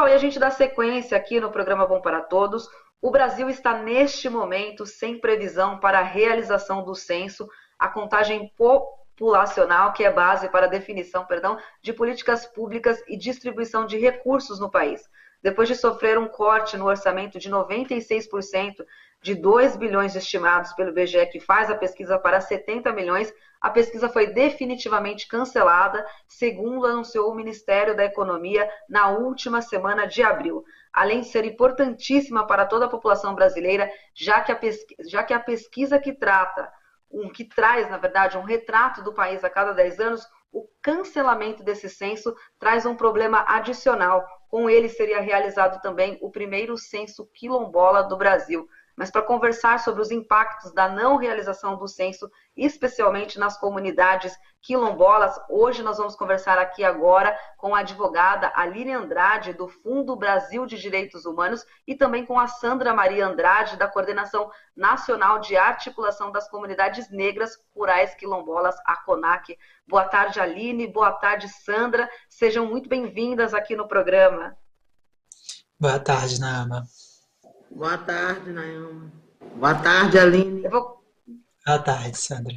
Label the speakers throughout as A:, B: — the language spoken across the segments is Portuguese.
A: E a gente dá sequência aqui no programa Bom para Todos. O Brasil está neste momento sem previsão para a realização do censo, a contagem populacional, que é base para a definição, de políticas públicas e distribuição de recursos no país. Depois de sofrer um corte no orçamento de 96% de 2 bilhões estimados pelo IBGE, que faz a pesquisa, para 70 milhões, a pesquisa foi definitivamente cancelada, segundo anunciou o Ministério da Economia na última semana de abril. Além de ser importantíssima para toda a população brasileira, já que a pesquisa que traz, na verdade, um retrato do país a cada 10 anos, o cancelamento desse censo traz um problema adicional. Com ele seria realizado também o primeiro censo quilombola do Brasil. Mas para conversar sobre os impactos da não realização do censo, especialmente nas comunidades quilombolas, hoje nós vamos conversar aqui agora com a advogada Aline Andrade, do Fundo Brasil de Direitos Humanos, e também com a Sandra Maria Andrade, da Coordenação Nacional de Articulação das Comunidades Negras Rurais Quilombolas, a CONAC. Boa tarde, Aline. Boa tarde, Sandra. Sejam muito bem-vindas aqui no programa.
B: Boa tarde, Naama.
C: Boa tarde, Naama. Boa tarde, Aline.
B: Boa tarde, Sandra.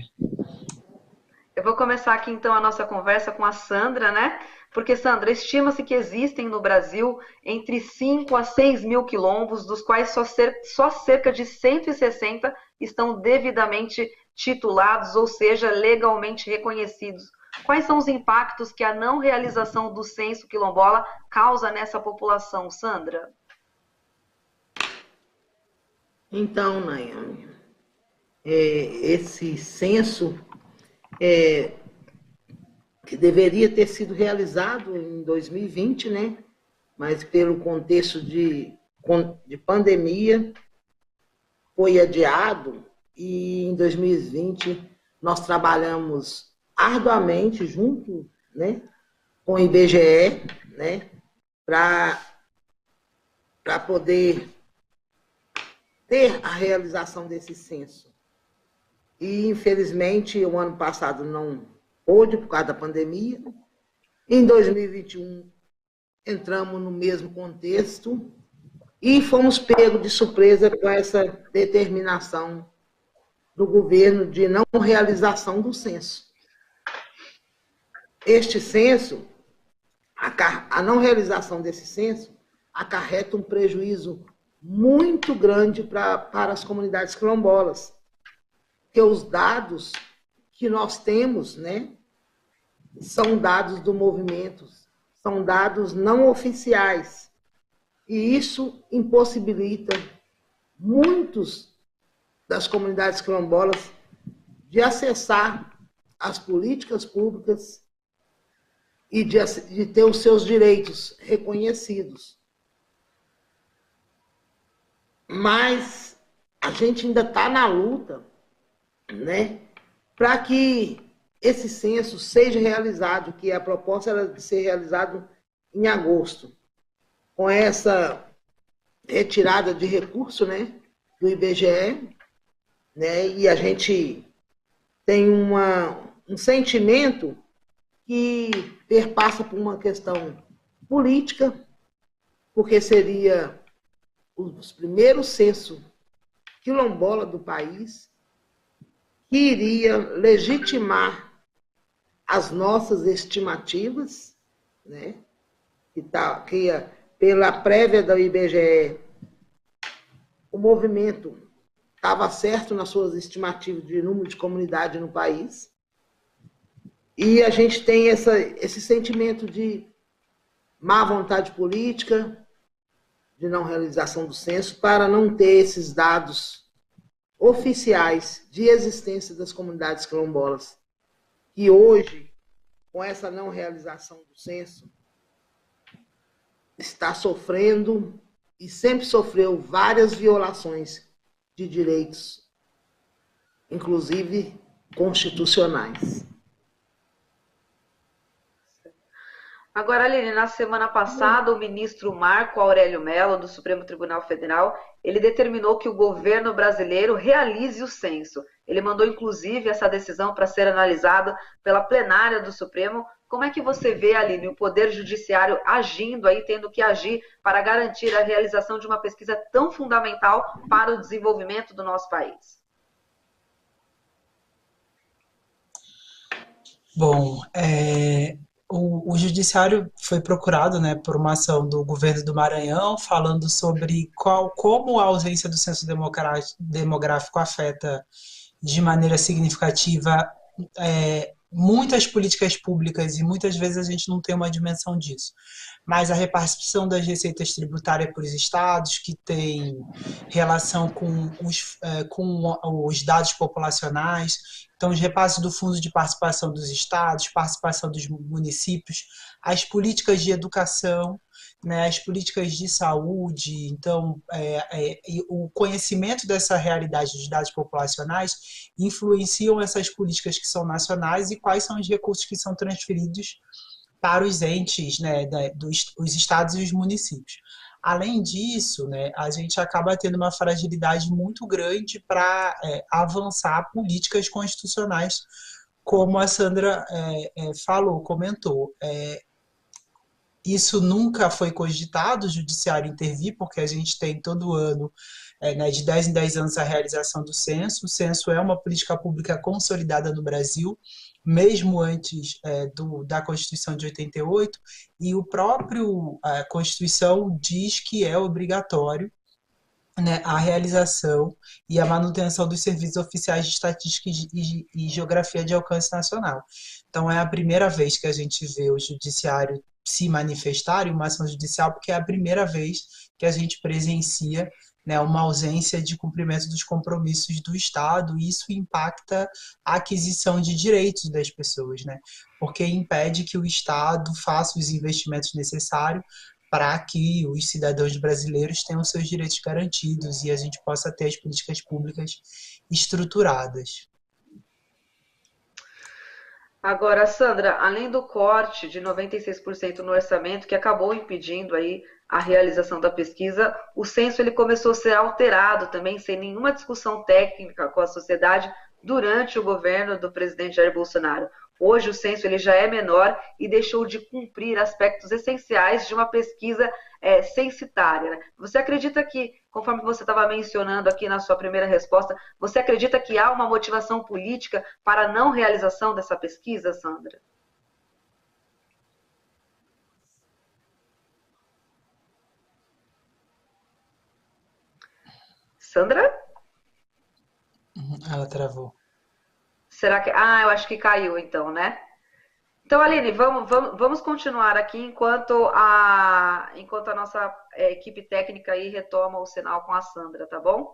A: Eu vou começar aqui, então, a nossa conversa com a Sandra, né? Porque, Sandra, estima-se que existem no Brasil entre 5 a 6 mil quilombos, dos quais só cerca de 160 estão devidamente titulados, ou seja, legalmente reconhecidos. Quais são os impactos que a não realização do censo quilombola causa nessa população, Sandra?
C: Então, Nayane, esse censo que deveria ter sido realizado em 2020, né? Mas pelo contexto de pandemia foi adiado, e em 2020 nós trabalhamos arduamente junto, né, com o IBGE, né, para poder ter a realização desse censo. E, infelizmente, o ano passado não pôde por causa da pandemia. Em 2021, entramos no mesmo contexto e fomos pegos de surpresa com essa determinação do governo de não realização do censo. Este censo, a não realização desse censo, acarreta um prejuízo muito grande para as comunidades quilombolas, porque os dados que nós temos, né, são dados do movimento, são dados não oficiais, e isso impossibilita muitos das comunidades quilombolas de acessar as políticas públicas e de ter os seus direitos reconhecidos. Mas a gente ainda está na luta, né, para que esse censo seja realizado, que a proposta era de ser realizado em agosto. Com essa retirada de recurso, né, do IBGE, né, e a gente tem um sentimento que perpassa por uma questão política, porque seria os primeiros censos quilombola do país, que iria legitimar as nossas estimativas, né? Que pela prévia da IBGE, o movimento estava certo nas suas estimativas de número de comunidade no país, e a gente tem esse sentimento de má vontade política, de não realização do censo, para não ter esses dados oficiais de existência das comunidades quilombolas, que hoje, com essa não realização do censo, está sofrendo e sempre sofreu várias violações de direitos, inclusive constitucionais.
A: Agora, Aline, na semana passada, o ministro Marco Aurélio Mello, do Supremo Tribunal Federal, ele determinou que o governo brasileiro realize o censo. Ele mandou, inclusive, essa decisão para ser analisada pela plenária do Supremo Como é que você vê, Aline, o Poder Judiciário agindo aí, tendo que agir para garantir a realização de uma pesquisa tão fundamental para o desenvolvimento do nosso país?
B: Bom, o judiciário foi procurado, né, por uma ação do governo do Maranhão, falando sobre como a ausência do censo demográfico afeta de maneira significativa muitas políticas públicas, e muitas vezes a gente não tem uma dimensão disso. Mas a repartição das receitas tributárias por estados, que tem relação com os dados populacionais, então os repasses do Fundo de Participação dos Estados, participação dos municípios, as políticas de educação, né, as políticas de saúde, então o conhecimento dessa realidade dos dados populacionais influenciam essas políticas que são nacionais e quais são os recursos que são transferidos para os entes, né, os estados e os municípios. Além disso, né, a gente acaba tendo uma fragilidade muito grande para avançar políticas constitucionais, como a Sandra comentou. Isso nunca foi cogitado, o judiciário intervir, porque a gente tem todo ano, né, de 10 em 10 anos, a realização do censo. O censo é uma política pública consolidada no Brasil, mesmo antes da Constituição de 88, e o próprio Constituição diz que é obrigatório, né, a realização e a manutenção dos serviços oficiais de estatística e geografia de alcance nacional. Então, é a primeira vez que a gente vê o judiciário se manifestar em uma ação judicial, porque é a primeira vez que a gente presencia, né, uma ausência de cumprimento dos compromissos do Estado, e isso impacta a aquisição de direitos das pessoas, né, porque impede que o Estado faça os investimentos necessários para que os cidadãos brasileiros tenham seus direitos garantidos e a gente possa ter as políticas públicas estruturadas.
A: Agora, Sandra, além do corte de 96% no orçamento, que acabou impedindo aí a realização da pesquisa, o censo ele começou a ser alterado também, sem nenhuma discussão técnica com a sociedade, durante o governo do presidente Jair Bolsonaro. Hoje o censo ele já é menor e deixou de cumprir aspectos essenciais de uma pesquisa censitária, né? Você acredita que, conforme você estava mencionando aqui na sua primeira resposta, você acredita que há uma motivação política para a não realização dessa pesquisa, Sandra? Sandra?
B: Ela travou.
A: Será que... Ah, eu acho que caiu então, né? Então, Aline, vamos continuar aqui enquanto a nossa equipe técnica aí retoma o sinal com a Sandra, tá bom?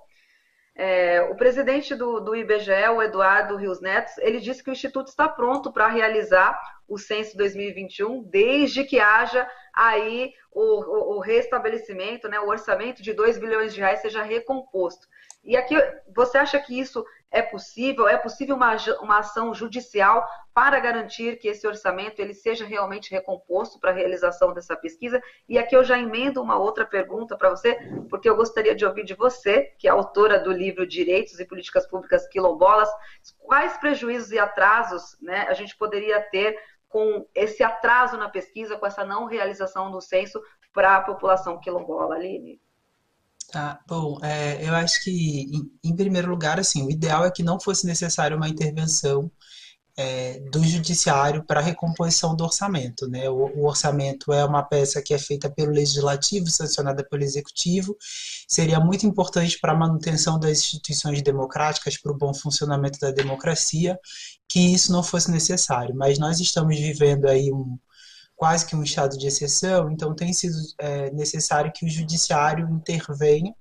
A: O presidente do IBGE, o Eduardo Rios Neto, ele disse que o Instituto está pronto para realizar o censo 2021, desde que haja aí o restabelecimento, né, o orçamento de 2 bilhões de reais seja recomposto. E aqui, você acha que isso é possível? É possível uma ação judicial para garantir que esse orçamento ele seja realmente recomposto para a realização dessa pesquisa? E aqui eu já emendo uma outra pergunta para você, porque eu gostaria de ouvir de você, que é autora do livro Direitos e Políticas Públicas Quilombolas, quais prejuízos e atrasos, né, a gente poderia ter com esse atraso na pesquisa, com essa não realização do censo para a população quilombola, Aline?
B: Tá, bom, eu acho que, em primeiro lugar, assim, o ideal é que não fosse necessária uma intervenção do judiciário para a recomposição do orçamento, né? O orçamento é uma peça que é feita pelo legislativo, sancionada pelo executivo, seria muito importante para a manutenção das instituições democráticas, para o bom funcionamento da democracia, que isso não fosse necessário, mas nós estamos vivendo aí quase que um estado de exceção, então tem sido necessário que o judiciário intervenha,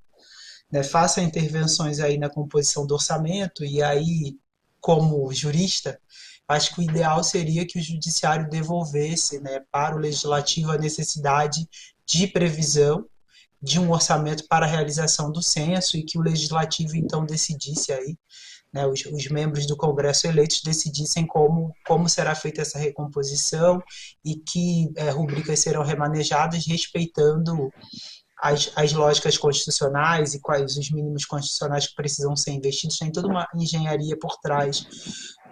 B: né, faça intervenções aí na composição do orçamento, e aí, como jurista, acho que o ideal seria que o judiciário devolvesse, né, para o legislativo a necessidade de previsão de um orçamento para a realização do censo, e que o legislativo então decidisse aí, né, os membros do Congresso eleitos decidissem como será feita essa recomposição e que rubricas serão remanejadas, respeitando as lógicas constitucionais e quais os mínimos constitucionais que precisam ser investidos. Tem toda uma engenharia por trás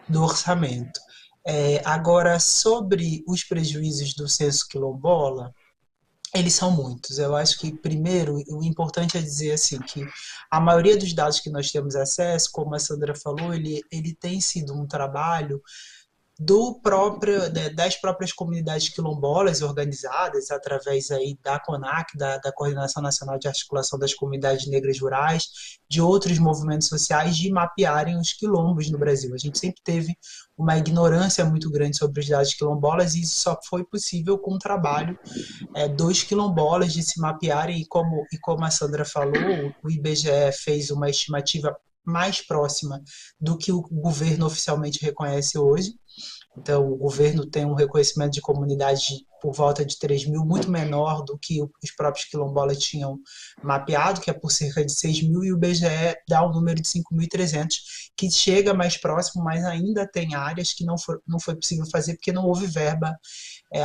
B: do orçamento. Agora, sobre os prejuízos do censo quilombola, eles são muitos. Eu acho que, primeiro, o importante é dizer assim que a maioria dos dados que nós temos acesso, como a Sandra falou, ele tem sido um trabalho das próprias comunidades quilombolas organizadas através aí da CONAC, da Coordenação Nacional de Articulação das Comunidades Negras Rurais, de outros movimentos sociais, de mapearem os quilombos no Brasil. A gente sempre teve uma ignorância muito grande sobre os dados quilombolas e isso só foi possível com o trabalho dos quilombolas de se mapearem e como a Sandra falou, o IBGE fez uma estimativa mais próxima do que o governo oficialmente reconhece hoje. Então, o governo tem um reconhecimento de comunidade por volta de 3 mil, muito menor do que os próprios quilombolas tinham mapeado, que é por cerca de 6 mil, e o IBGE dá um número de 5.300, que chega mais próximo, mas ainda tem áreas que não foi possível fazer porque não houve verba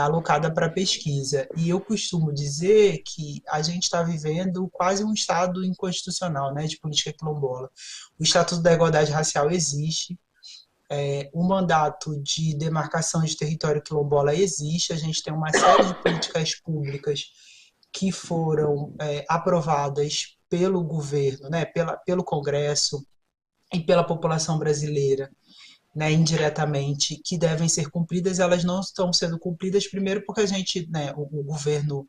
B: alocada para pesquisa. E eu costumo dizer que a gente está vivendo quase um estado inconstitucional, né, de política quilombola. O Estatuto da Igualdade Racial existe, o mandato de demarcação de território quilombola existe, a gente tem uma série de políticas públicas que foram aprovadas pelo governo, né, pelo Congresso e pela população brasileira, né, indiretamente, que devem ser cumpridas, elas não estão sendo cumpridas, primeiro porque a gente, né, o governo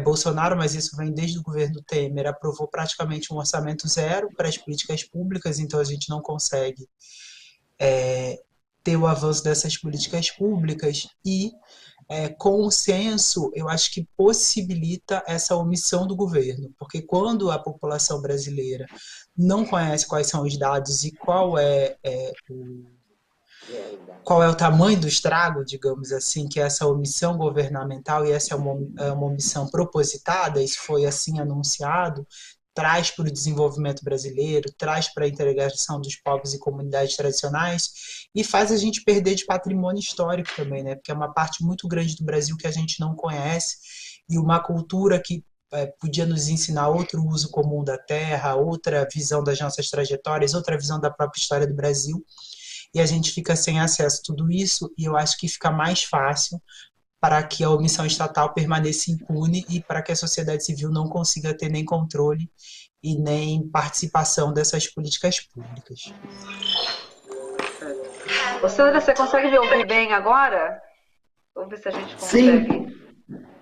B: Bolsonaro, mas isso vem desde o governo Temer, aprovou praticamente um orçamento zero para as políticas públicas, então a gente não consegue ter o avanço dessas políticas públicas e, com o censo, eu acho que possibilita essa omissão do governo, porque quando a população brasileira não conhece quais são os dados e qual é o tamanho do estrago, digamos assim, que é essa omissão governamental, e essa é uma omissão propositada, isso foi assim anunciado, traz para o desenvolvimento brasileiro, traz para a integração dos povos e comunidades tradicionais e faz a gente perder de patrimônio histórico também, né? Porque é uma parte muito grande do Brasil que a gente não conhece e uma cultura que podia nos ensinar outro uso comum da terra, outra visão das nossas trajetórias, outra visão da própria história do Brasil, e a gente fica sem acesso a tudo isso, e eu acho que fica mais fácil para que a omissão estatal permaneça impune e para que a sociedade civil não consiga ter nem controle e nem participação dessas políticas públicas.
A: Ô, Sandra, você consegue me ouvir bem agora? Vamos ver se a gente consegue.
C: Sim.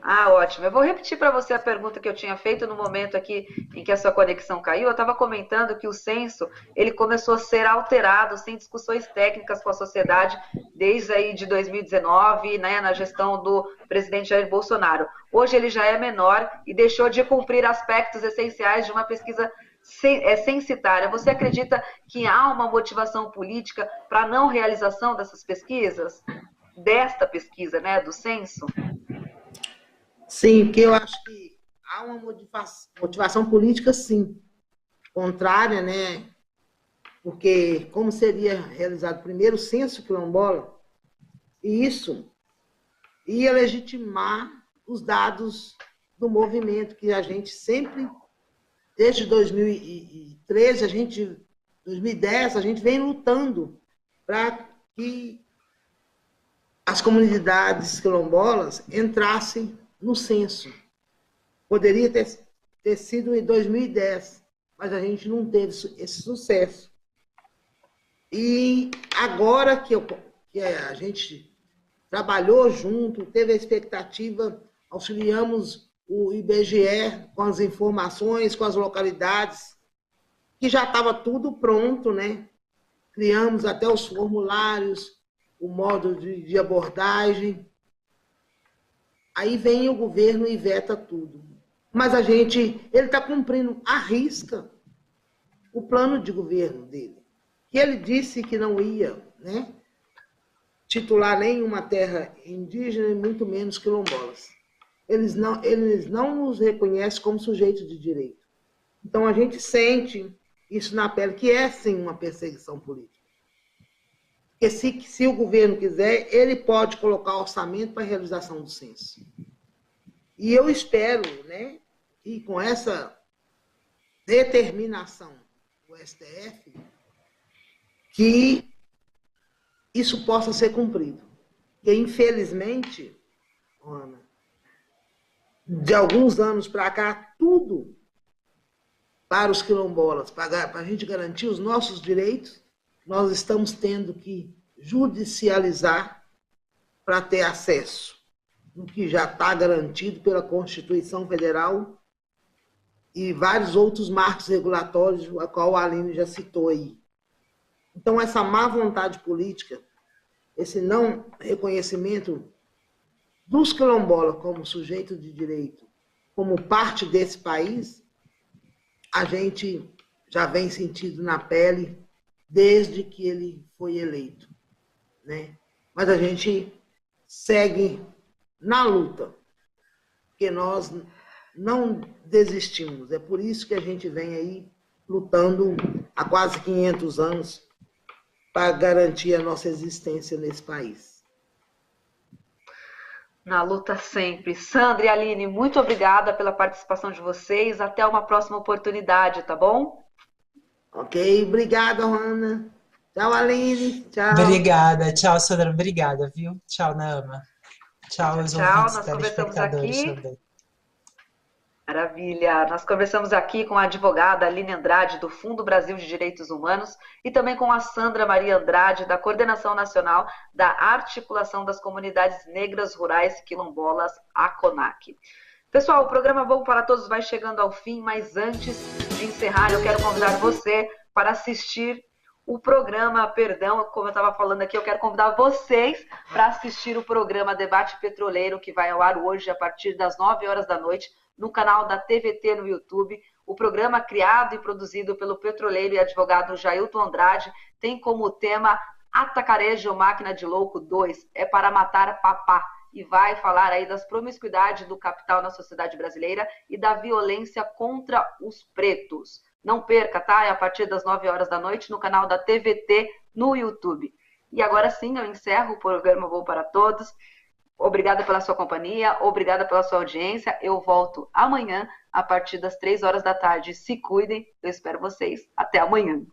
A: Ótimo. Eu vou repetir para você a pergunta que eu tinha feito no momento aqui em que a sua conexão caiu. Eu estava comentando que o censo ele começou a ser alterado sem discussões técnicas com a sociedade desde aí de 2019, né, na gestão do presidente Jair Bolsonaro. Hoje ele já é menor e deixou de cumprir aspectos essenciais de uma pesquisa censitária. Você acredita que há uma motivação política para a não realização dessas pesquisas? Desta pesquisa, né, do censo?
C: Sim, porque eu acho que há uma motivação política, sim, contrária, né? Porque como seria realizado primeiro o censo quilombola, e isso ia legitimar os dados do movimento que a gente sempre, desde 2013, 2010, a gente vem lutando para que as comunidades quilombolas entrassem no censo. Poderia ter sido em 2010, mas a gente não teve esse sucesso. E agora que a gente trabalhou junto, teve a expectativa, auxiliamos o IBGE com as informações, com as localidades, que já estava tudo pronto, né? Criamos até os formulários, o modo de abordagem. Aí vem o governo e veta tudo. Mas ele está cumprindo à risca o plano de governo dele. Que ele disse que não ia, né, titular nenhuma terra indígena e muito menos quilombolas. Eles não nos reconhecem como sujeito de direito. Então a gente sente isso na pele, que é sim uma perseguição política. Porque se o governo quiser, ele pode colocar orçamento para a realização do censo. E eu espero, né, que com essa determinação do STF, que isso possa ser cumprido. E, infelizmente, Ana, de alguns anos para cá, tudo para os quilombolas, para a gente garantir os nossos direitos, nós estamos tendo que judicializar para ter acesso no que já está garantido pela Constituição Federal e vários outros marcos regulatórios, a qual a Aline já citou aí. Então, essa má vontade política, esse não reconhecimento dos quilombolas como sujeito de direito, como parte desse país, a gente já vem sentindo na pele desde que ele foi eleito, né? Mas a gente segue na luta, porque nós não desistimos. É por isso que a gente vem aí lutando há quase 500 anos para garantir a nossa existência nesse país.
A: Na luta sempre. Sandra e Aline, muito obrigada pela participação de vocês. Até uma próxima oportunidade, tá bom?
C: Ok, obrigada, Ana. Tchau, Aline. Tchau.
B: Obrigada. Tchau, Sandra. Obrigada, viu? Tchau, Naama. Tchau, aos ouvintes e telespectadores também.
A: Maravilha! Nós conversamos aqui com a advogada Aline Andrade, do Fundo Brasil de Direitos Humanos, e também com a Sandra Maria Andrade, da Coordenação Nacional da Articulação das Comunidades Negras Rurais e Quilombolas, a CONAC. Pessoal, o programa Bom para Todos vai chegando ao fim, mas antes de encerrar, eu quero convidar você para assistir o programa, como eu estava falando aqui, eu quero convidar vocês para assistir o programa Debate Petroleiro, que vai ao ar hoje a partir das 9 horas da noite, no canal da TVT no YouTube. O programa, criado e produzido pelo petroleiro e advogado Jailton Andrade, tem como tema Atacarejo Máquina de Louco 2, é para matar papá, e vai falar aí das promiscuidades do capital na sociedade brasileira e da violência contra os pretos. Não perca, tá? É a partir das 9 horas da noite no canal da TVT no YouTube. E agora sim, eu encerro o programa Bom para Todos. Obrigada pela sua companhia, obrigada pela sua audiência. Eu volto amanhã, a partir das 3 horas da tarde. Se cuidem, eu espero vocês. Até amanhã.